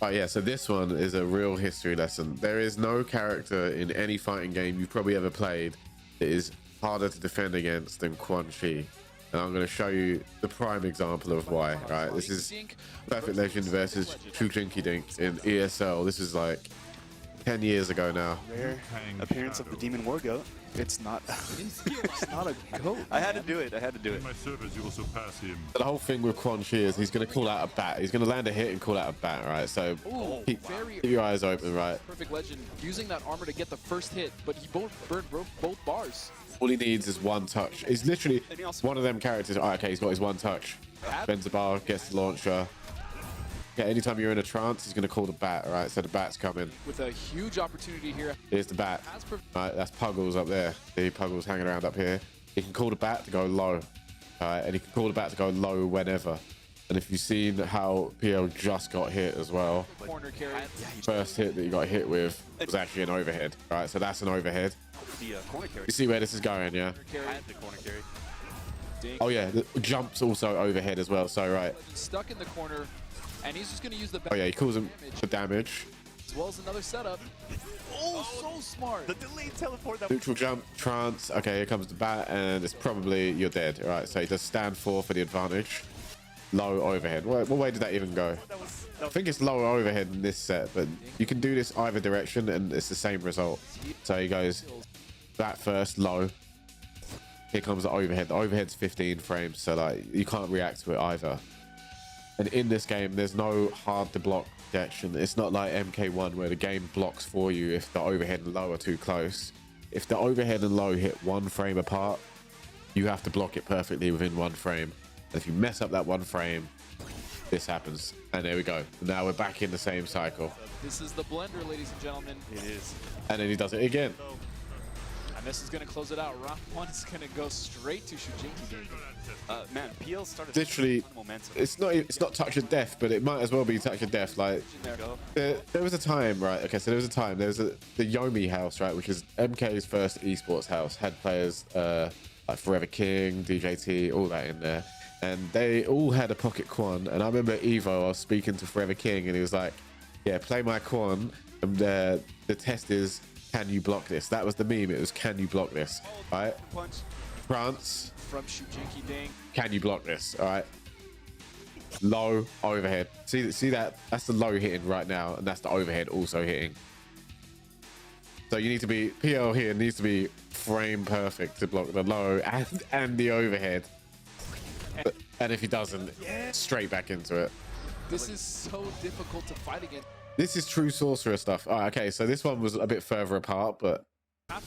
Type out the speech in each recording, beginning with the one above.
Oh yeah, so this one is a real history lesson. There is no character in any fighting game you've probably ever played that is harder to defend against than Quan Chi. And I'm going to show you the prime example of why, right? This is Perfect Legend versus Shujinki Dink in ESL. This is like 10 years ago now. Rare appearance of the Demon War Goat. It's not a goat. I had to do it. I had to do it. In my service, you also pass him. The whole thing with Quan Chi is he's going to call out a bat. He's going to land a hit and call out a bat, right? So keep your eyes open, right? Perfect Legend using that armor to get the first hit, but he burned both bars. All he needs is one touch. He's literally one of them characters. Oh, okay, he's got his one touch. Bends the bar, gets the launcher. Yeah, anytime you're in a trance, he's going to call the bat, right? So the bat's coming. With a huge opportunity here. Here's the bat. Right, that's Puggles up there. See, Puggles hanging around up here. He can call the bat to go low. And he can call the bat to go low whenever. And if you've seen how PL just got hit as well, Corner carry. first hit that you got hit with was actually an overhead. Right, so that's an overhead. The corner carry. You see where this is going, yeah? I had the corner carry. Oh yeah, the jump's also overhead as well. So right. Stuck in the corner, and he's just going to use the. Oh yeah, he calls him for damage. As well as another setup. Oh, so smart. The delayed teleport. That Neutral jump, trance. Okay, here comes the bat, and it's probably you're dead. All right, so he does stand for the advantage. Low overhead. What way did that even go? I think it's lower overhead in this set, but you can do this either direction, and it's the same result. So he goes bat first, low. Here comes the overhead. The overhead's 15 frames, so like you can't react to it either. And in this game, there's no hard to block protection. It's not like MK1 where the game blocks for you if the overhead and low are too close. If the overhead and low hit one frame apart, you have to block it perfectly within one frame. And if you mess up that one frame, this happens. And there we go. Now we're back in the same cycle. This is the blender, ladies and gentlemen. it is. And then he does it again. And this is going to close it out. Round one is going to go straight to Shujinki. Man, PL started Literally, momentum. it's not touch of death, but it might as well be touch of death. Like there was a time, right? Okay, so there was a time. There was the Yomi house, right, which is MK's first esports house. Had players like Forever King, DJT, all that in there, and they all had a pocket Quan. And I remember Evo, I was speaking to Forever King, and he was like, "Yeah, play my Quan." And the test is, can you block this? That was the meme. It was, can you block this? Right? Punch. France. From Shujinki Dink. Can you block this? All right. Low overhead. See that? That's the low hitting right now, and that's the overhead also hitting. So you need to be PL here needs to be frame perfect to block the low and the overhead. And if he doesn't, straight back into it. This is so difficult to fight against. This is true sorcerer stuff. Oh, okay, so this one was a bit further apart, but I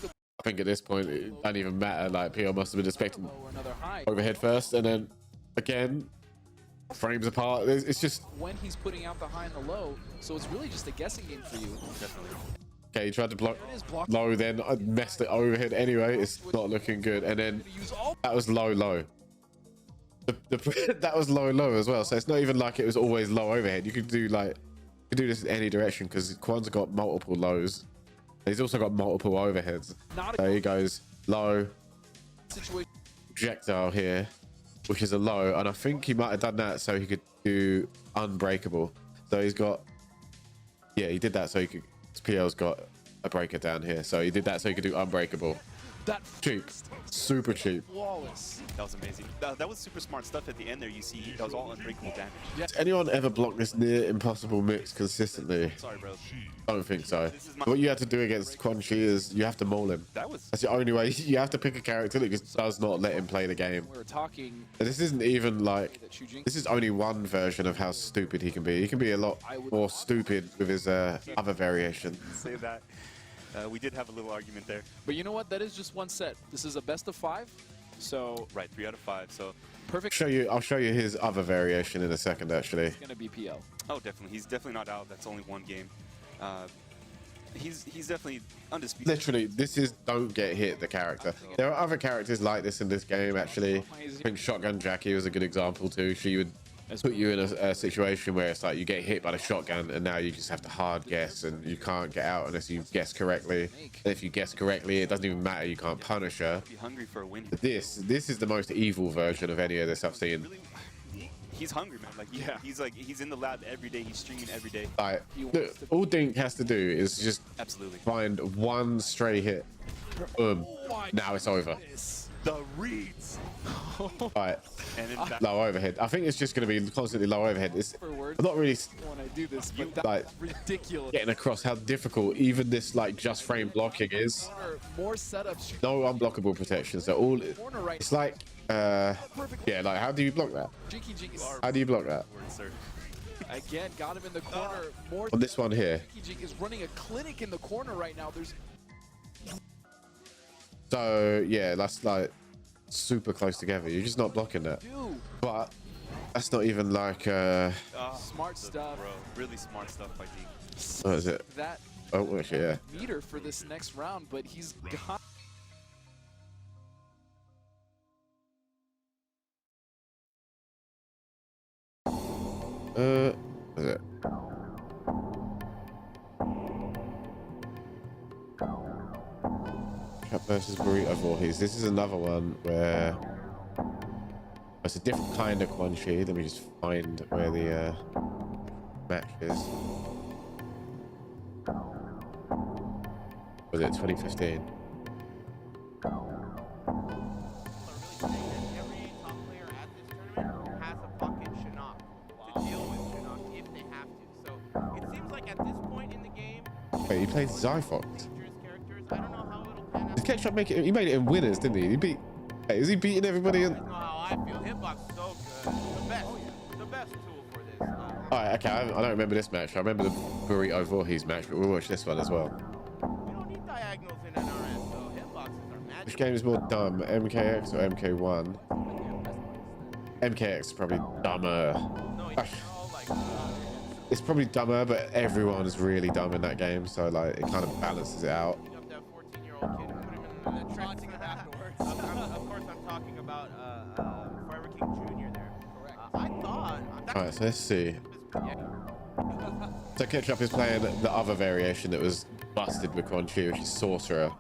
think at this point it doesn't even matter. Like PL must have been expecting overhead first, and then again frames apart. It's just when he's putting out the high and the low, so it's really just a guessing game for you. Definitely. okay. He tried to block low, then I messed it overhead anyway. It's not looking good, and then that was low. That was low as well. So it's not even like it was always low overhead. You could do this in any direction because Quan's got multiple lows. He's also got multiple overheads. So he goes low, projectile here, which is a low, and I think he might have done that so he could do unbreakable. So he's got, yeah, he did that so he could. PL's got a breaker down here, so he did that so he could do unbreakable. That cheap, super cheap. Flawless. That was amazing. That was super smart stuff at the end there. You see, that was all unbreakable damage. Does anyone ever block this near impossible mix consistently? Sorry, bro. I don't think so. What you have to do against Quan Chi is you have to maul him. That's the only way. You have to pick a character that just does not let him play the game. We were talking. This isn't even like. This is only one version of how stupid he can be. He can be a lot more stupid with his other variation. Say that. We did have a little argument there. But you know what? That is just one set. This is a best of 5. So right, 3 out of 5. So perfect. I'll show you his other variation in a second. Actually, it's gonna be PL. Oh, definitely. He's definitely not out. That's only one game. He's definitely undisputed. Literally, this is don't get hit the character. There are other characters like this in this game. Actually, I think Shotgun Jackie was a good example too. She would put you in a situation where it's like you get hit by the shotgun and now you just have to hard guess and you can't get out unless you guess correctly. And if you guess correctly, it doesn't even matter. You can't punish her. Be hungry for a win. But this is the most evil version of any of this I've seen. he's hungry, man. Like he's in the lab every day. He's streaming every day. Like, look, all Dink has to do is just Absolutely. find one stray hit. Boom. Now it's over. The reads. Right. And then back. Low overhead. I think it's just going to be constantly low overhead. It's not really when I do this, but that's like ridiculous. getting across how difficult even this like just frame blocking is. More setups. No unblockable protection. So all Corner right. it's like yeah, like how do you block that? Jinky Jink is How do you block that? again got him in the corner. More On this one here. Jinky Jink is running a clinic in the corner right now. There's So yeah, that's like super close together. You're just not blocking that. dude. But that's not even like Smart stuff. Bro, really smart stuff by Deke. what is it? That Oh, actually, yeah. meter for this next round, but he's got. What is it? Trap versus Burrito Voorhees. This is another one where it's a different kind of Quan Chi. Let me just find where the match is. Was it 2015? Every top player at this tournament has a fucking Shinnok to deal with Shinnok if they have to. So it seems like at this point in the game, Wait, he played Zyfox. dangerous characters. I don't know how it'll pan out. Did Ketchup make it? He made it in winners, didn't he? He beat. Hey, is he beating everybody? I know how I feel. Hitbox is so good. The best tool for this. Alright, okay. I don't remember this match. I remember the Burrito Voorhees match, but we'll watch this one as well. We don't need diagonals in NRS, so hitboxes are magic. Which game is more dumb, MKX or MK1? MKX is probably dumber. No, you know, like, It's probably dumber, but everyone is really dumb in that game, so like it kind of balances it out. pick up that 14-year-old kid and put him in the trench afterwards. Of course, I'm talking about Forever King Jr. there. Correct. I thought. Alright, so let's see. So Ketchup is playing the other variation that was busted with Quan Chi, which is Sorcerer.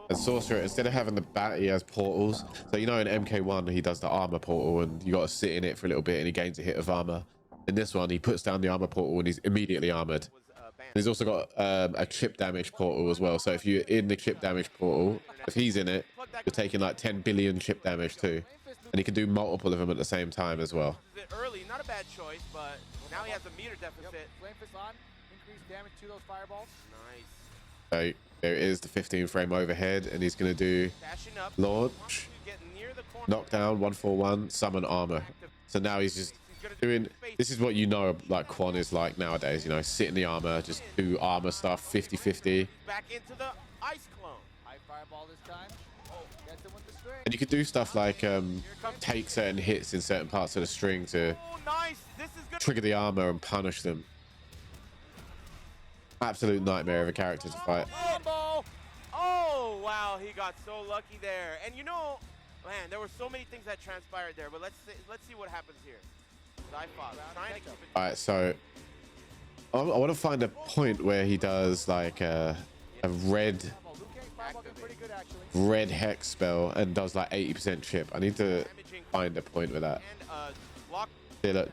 And Sorcerer, instead of having the bat, he has portals. So you know in MK1, he does the armor portal and you got to sit in it for a little bit and he gains a hit of armor. In this one, he puts down the armor portal and he's immediately armored. And he's also got a chip damage portal as well. So if you're in the chip damage portal, if he's in it, you're taking like 10 billion chip damage too. And he can do multiple of them at the same time as well. Early, not a bad choice, but now he has a meter deficit. Flame Fist on, increase damage to those fireballs. Nice. So there is the 15 frame overhead and he's going to do Dashing up. launch, Wants to get near the corner. knockdown, 141, summon armor. So now he's just doing, this is what you know like Quan is like nowadays, you know, sit in the armor, just do armor stuff, 50-50. Back into the ice clone. High fireball this time. Oh, gets him with the string. And you could do stuff like take certain hits in certain parts of the string to Oh, nice. This is good. trigger the armor and punish them. Absolute nightmare of a character to fight. Combo. Oh, wow. He got so lucky there. And you know, man, there were so many things that transpired there, but let's see what happens here. Zyfox trying to keep it. All right, so I want to find a point where he does like a red Oh, Liu Kang's fireball getting pretty good actually. red hex spell and does like 80% chip. I need to find a point with that. And block See, look,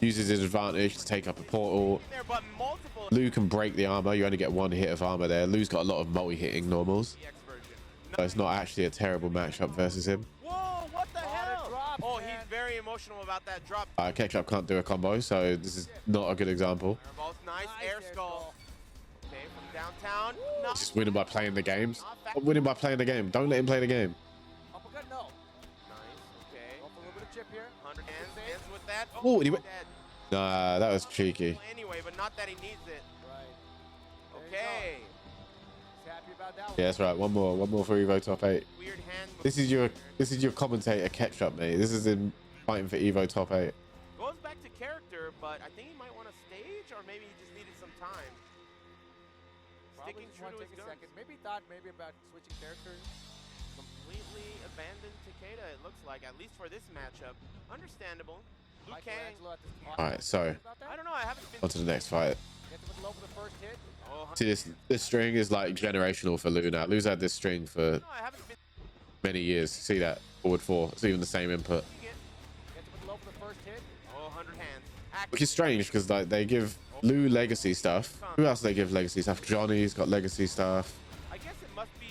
uses his advantage to take up a portal. there, but multiple Lou can break the armor. You only get one hit of armor there. Lou's got a lot of multi-hitting normals, EX version. so it's not actually a terrible matchup versus him. Whoa, what the hell? drops, Oh, man. he's very emotional about that drop. Ketchup can't do a combo, so this is not a good example. Fireball's nice. Air skull. Okay, from downtown. He's just winning by playing the games. I'm winning by playing the game. Don't let him play the game. Uppercut, no. Nice. Okay. Go for a little bit of chip here. 100 hands with that. Oh, and he he's went- dead. Nah, that was cheeky. Well, anyway, but not that he needs it. Right. There you Okay. go. He's happy about that one. Yeah, that's right. One more for Evo Top 8. Weird hand. This is your commentator Ketchup, mate. This is him fighting for Evo Top 8. Goes back to character, but I think he might want to stage, or maybe he just needed some time. Probably Sticking just true want to to his take a guns. second. Maybe thought maybe about switching characters. Completely abandoned Takeda, it looks like, at least for this matchup. Understandable. Liu Kang. Michelangelo at this All right, so About that? I don't know. I haven't been. on to the next fight. Gets him with low for the first hit. Oh, See, this string is like generational for Lou now. Lou's had this string for no, I haven't been. many years. See that? Forward 4. It's even the same input. Seeing it. Gets him with low for the first hit. Oh, underhands. Which is strange because like they give Lou legacy stuff. Who else do they give legacy stuff? Johnny's got legacy stuff. I guess it must be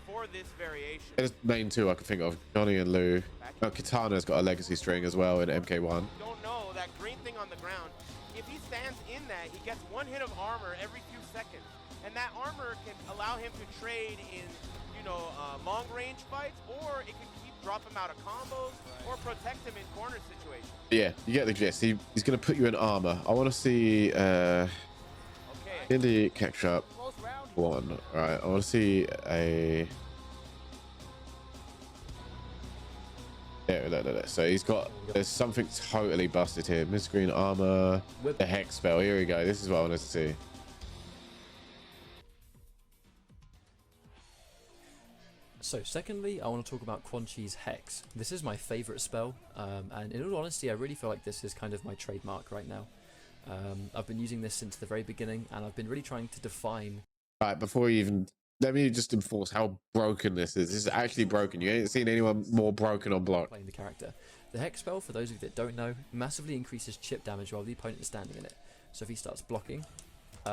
for this variation. There's main two I can think of. Johnny and Lou. Oh, Kitana's got a legacy string as well in MK1. Don't know that green thing on the ground. If he stands in that, he gets one hit of armor every few seconds, and that armor can allow him to trade in, you know, long range fights, or it can keep drop him out of combos, or protect him in corner situations. Yeah, you get the gist. He's going to put you in armor. I want to see Okay. Indy ketchup Close round. one. All right, I want to see a. Yeah, no. So he's got. There's something totally busted here. Mid-screen armor. The hex spell. Here we go. This is what I wanted to see. So secondly, I want to talk about Quan Chi's Hex. This is my favorite spell, and in all honesty, I really feel like this is kind of my trademark right now. I've been using this since the very beginning, and I've been really trying to define... Right, before you even... Let me just enforce how broken this is. This is actually broken. You ain't seen anyone more broken on block. Playing the character. The Hex spell, for those of you that don't know, massively increases chip damage while the opponent is standing in it. So if he starts blocking,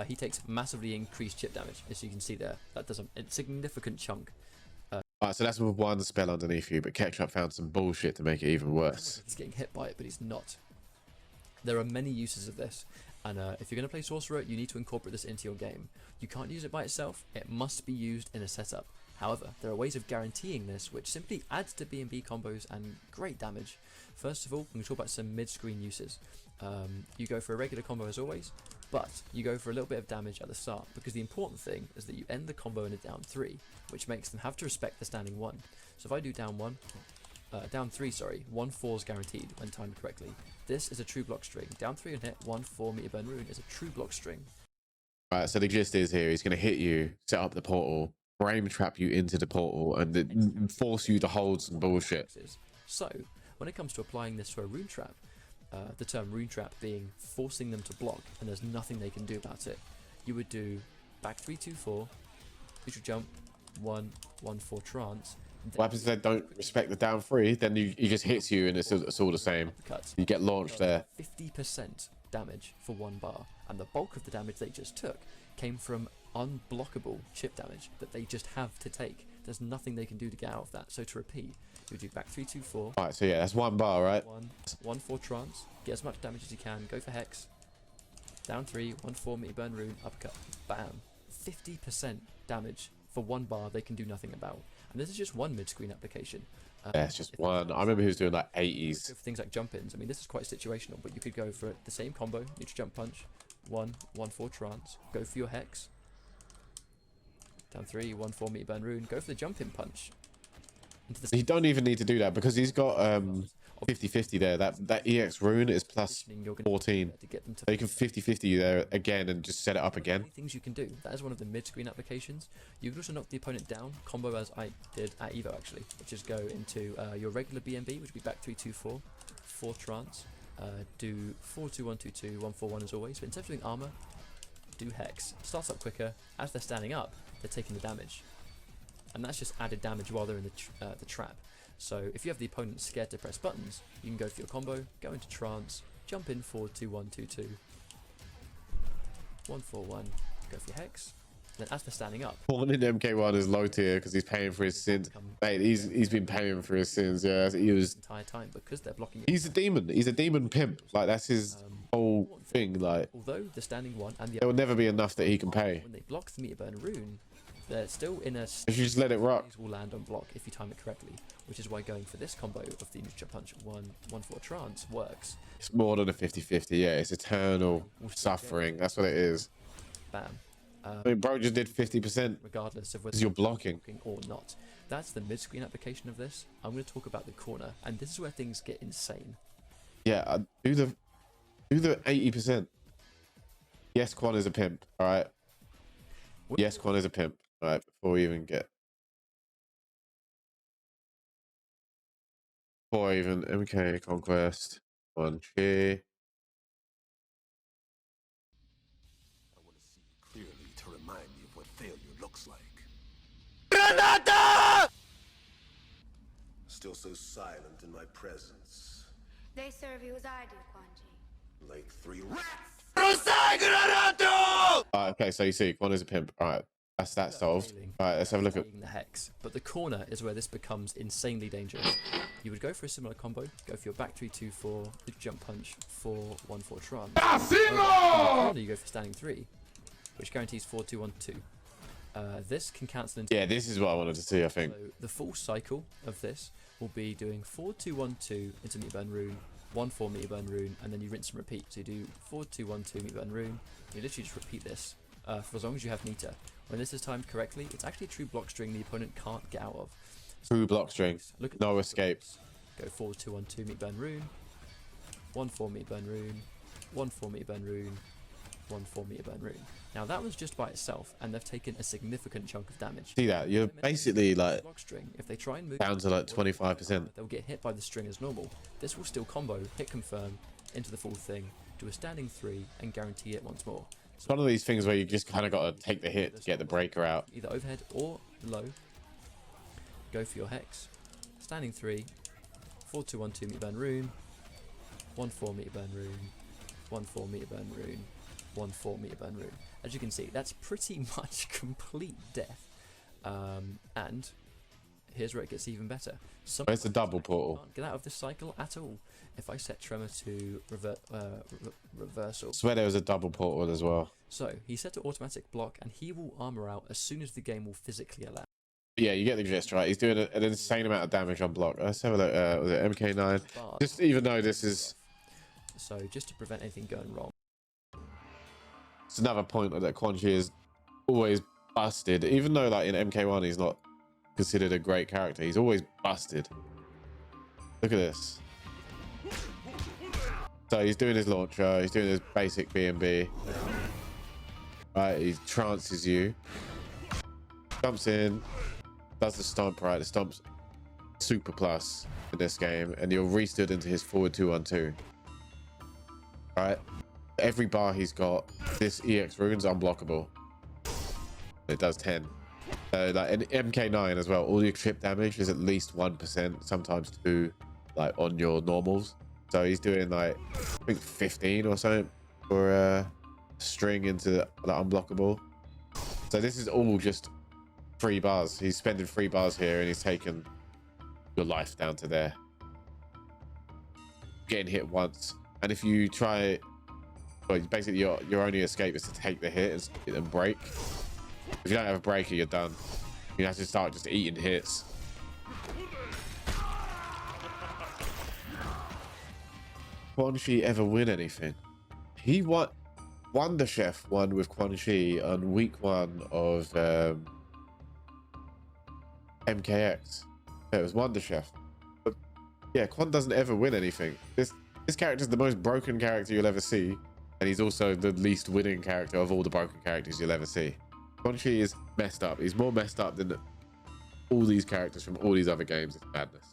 he takes massively increased chip damage, as you can see there. That does a significant chunk. Alright, so that's with one spell underneath you, but Ketchup found some bullshit to make it even worse. He's getting hit by it, but he's not. There are many uses of this, and if you're going to play Sorcerer, you need to incorporate this into your game. You can't use it by itself, it must be used in a setup. However, there are ways of guaranteeing this, which simply adds to B&B combos and great damage. First of all, we can talk about some mid-screen uses. You go for a regular combo as always, but you go for a little bit of damage at the start, because the important thing is that you end the combo in a down 3, which makes them have to respect the standing 1. So if I do down 3, 1-4 is guaranteed when timed correctly. This is a true block string. Down 3 and hit 1-4 meter burn rune is a true block string. Right, so the gist is here, he's going to hit you, set up the portal, frame trap you into the portal, and then force you to hold some bullshit. So, when it comes to applying this to a rune trap, the term rune trap being forcing them to block, and there's nothing they can do about it, you would do back 3-2-4, neutral jump, 1-1-4 trance. What happens if they don't respect the down 3? Then he just hits you and it's all the same. You get launched there. 50% damage for 1 bar, and the bulk of the damage they just took came from unblockable chip damage that they just have to take. There's nothing they can do to get out of that. So to repeat, you do back 3-2-4. Alright, so yeah, that's 1 bar, right? 1-4 trance, get as much damage as you can, go for hex, down 3, 1-4 meter burn rune, uppercut, bam. 50% damage for 1 bar they can do nothing about. And this is just one mid-screen application. Yeah, it's just one. I remember he was doing like 80s. Go for things like jump-ins. I mean, this is quite situational, but you could go for the same combo, neutral jump punch, 1-1-4 trance, go for your hex, down 3, 1-4 meter burn rune, go for the jump-in punch. He don't even need to do that because he's got 50-50 there. That EX rune is plus 14. So you can 50-50 you there again and just set it up again. Things you can do. That is one of the mid-screen applications. You can also knock the opponent down, combo as I did at Evo actually, which is go into your regular BNB, which would be back 3-2-4, 4 trance, do 4-2-1-2-2, 1-4-1 as always, but instead of doing armor, do hex. Starts up quicker. As they're standing up, they're taking the damage. And that's just added damage while they're in the trap. So if you have the opponent scared to press buttons, you can go for your combo, go into trance, jump in 4-2-1-2-2, 1-4-1, go for your hex. Then as they're standing up, Pawn in MK1 is low tier because he's paying for his sins. Mate, he's been paying for his sins. Yeah, he was the entire time because they're blocking. He's a demon. He's a demon pimp. Like that's his whole thing. Like although the standing 1 and the there will never be enough that he can pay. When they block the meter burn rune, they're still in a. If you just let it rock, will land on block if you time it correctly, which is why going for this combo of the neutral punch 1-4 trance works. It's more than a 50-50. Yeah, it's eternal suffering. That's what it is. Bam. I mean, bro just did 50%. Regardless of whether you're blocking or not. That's the mid-screen application of this. I'm going to talk about the corner, and this is where things get insane. Yeah, do the 80%. Yes, Quan is a pimp. All right. Yes, Quan is a pimp. All right. Before we even MK Conquest, Quan Chi. Clearly to remind me of what failure looks like. Granada! Still so silent in my presence. They serve you as I do, Quan Chi. Like 3 rats. Okay, so you see, Quan is a pimp. All right, that's that solved. All right, let's have a look at. The hex, but the corner is where this becomes insanely dangerous. You would go for a similar combo, go for your back 3-2-4, jump punch 4-1-4 Tron. Corner, you go for standing 3, which guarantees 4-2-1-2. This can cancel into. Yeah, this is what I wanted to see. I think. So the full cycle of this will be doing 4-2-1-2 into meter burn rune, 1-4 meter burn rune, and then you rinse and repeat. So you do 4-2-1-2 meter burn rune. You literally just repeat this for as long as you have meter. When this is timed correctly, it's actually a true block string the opponent can't get out of. True block string. Look at No escape. Go 4-2-1-2 meter burn rune, 1-4 meter burn rune, 1-4 meter burn rune, 1-4 meter burn rune. Now that was just by itself, and they've taken a significant chunk of damage. See that? You're basically like Block string. If they try and move down to like 25%. they'll get hit by the string as normal. This will still combo, hit confirm, into the full thing, do a standing 3, and guarantee it once more. It's one of these things where you just kind of got to take the hit to get the breaker out. Either overhead or low. Go for your hex. Standing 3, 4-2-1-2 meter burn rune, 1-4 meter burn rune, 1-4 meter burn rune, 1-4 meter burn rune. As you can see, that's pretty much complete death. And here's where it gets even better. It's a double portal. Can't get out of this cycle at all. If I set Tremor to reversal. I swear there was a double portal as well. So he's set to automatic block, and he will armor out as soon as the game will physically allow. Yeah, you get the gist, right? He's doing an insane amount of damage on block. Let's have a look. Was it MK9? Just even though this is. So just to prevent anything going wrong. It's another point that Quan Chi is always busted. Even though like in MK1 he's not considered a great character, he's always busted. Look at this. So he's doing his launcher, he's doing his basic B&B. Right, he trances you. Jumps in, does the stomp, right? The stomp's super plus in this game, and you're restood into his forward 2-1-2. Right? Every bar he's got, this EX rune's unblockable. It does 10. Like in MK9 as well, all your trip damage is at least 1%, sometimes 2, like on your normals. So he's doing like, I think 15 or something for string into the unblockable. So this is all just 3 bars. He's spending 3 bars here, and he's taken your life down to there. Getting hit once, and if you try, well, basically your only escape is to take the hit and break. If you don't have a breaker, you're done. You have to start just eating hits. Quan Chi ever win anything? He won. Wonder Chef won with Quan Chi on week 1 of MKX. Yeah, it was Wonder Chef. But yeah, Quan doesn't ever win anything. This character is the most broken character you'll ever see, and he's also the least winning character of all the broken characters you'll ever see. Quan Chi is messed up. He's more messed up than all these characters from all these other games. It's madness.